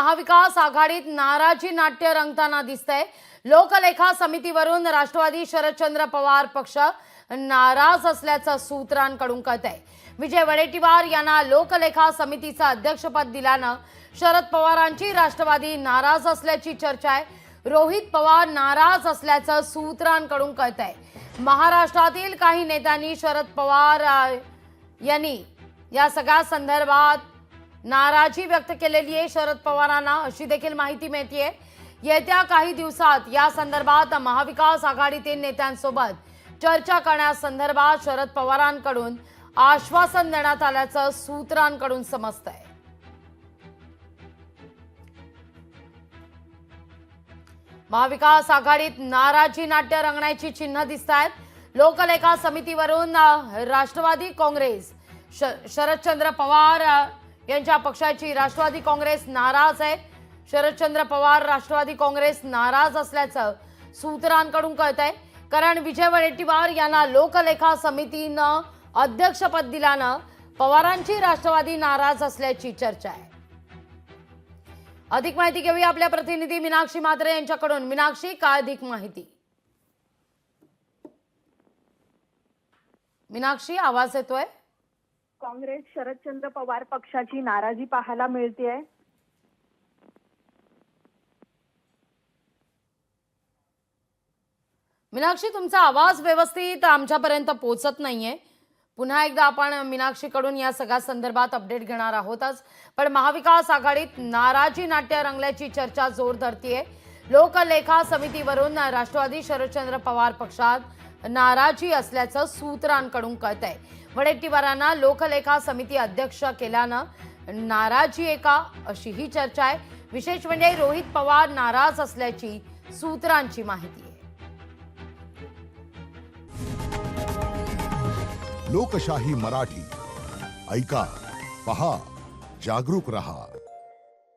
महाविकास आघाडीत नाराजी नाट्य रंगताना दिसतंय। लोकलेखा समितीवरून राष्ट्रवादी शरदचंद्र पवार पक्ष नाराज असल्याचं सूत्रांकडून कळतंय। विजय वडेट्टीवार यांना लोकलेखा समितीचं अध्यक्षपद दिल्यानं शरद पवारांची राष्ट्रवादी नाराज असल्याची चर्चा आहे। रोहित पवार नाराज असल्याचं सूत्रांकडून कळतंय। महाराष्ट्रातील काही नेत्यांनी शरद पवार यांनी या सगळ्या संदर्भात नाराजी व्यक्त केलेली आहे शरद पवारांना, अशी देखील माहिती मिळतेय। येत्या काही दिवसात या संदर्भात महाविकास आघाडीतील नेत्यांसोबत चर्चा करण्यासंदर्भात शरद पवारांकडून आश्वासन देण्यात आल्याचं सूत्रांकडून समजतंय। महाविकास आघाडीत नाराजी नाट्य रंगण्याची चिन्ह दिसतायत। लोकलेखा समितीवरून राष्ट्रवादी काँग्रेस शरदचंद्र पवार यांच्या पक्षाची राष्ट्रवादी काँग्रेस नाराज आहे। शरदचंद्र पवार राष्ट्रवादी काँग्रेस नाराज असल्याचं सूत्रांकडून कळतंय, कारण विजय वडेट्टीवार यांना लोकलेखा समितीनं अध्यक्षपद दिल्यानं पवारांची राष्ट्रवादी नाराज असल्याची चर्चा आहे। अधिक माहिती घेऊया आपल्या प्रतिनिधी मीनाक्षी म्हात्रे यांच्याकडून। मीनाक्षी, काय अधिक माहिती? मीनाक्षी, आवाज येतोय? काँग्रेस शरदचंद्र पवार पक्षाची नाराजी पाहायला मिळतेय। मीनाक्षी, तुमचा आवाज व्यवस्थित आमच्यापर्यंत पोहोचत नाहीये। पुन्हा एकदा आपण मीनाक्षीकडून या सगळ्या संदर्भात अपडेट घेणार आहोतच। पण महाविकास आघाडीत नाराजी नाट्य रंगल्याची चर्चा जोर धरतीये। लोकलेखा समितीवरून राष्ट्रवादी शरदचंद्र पवार पक्षात नाराजी असल्याचं सूत्रांकडून कळतंय। वडेट्टीवारांना लोकलेखा समिती अध्यक्ष केल्यानं नाराजी आहे का, अशी ही चर्चा आहे। विशेष म्हणजे रोहित पवार नाराज असल्याची सूत्रांची माहिती आहे। लोकशाही मराठी ऐका, पहा, जागरूक रहा।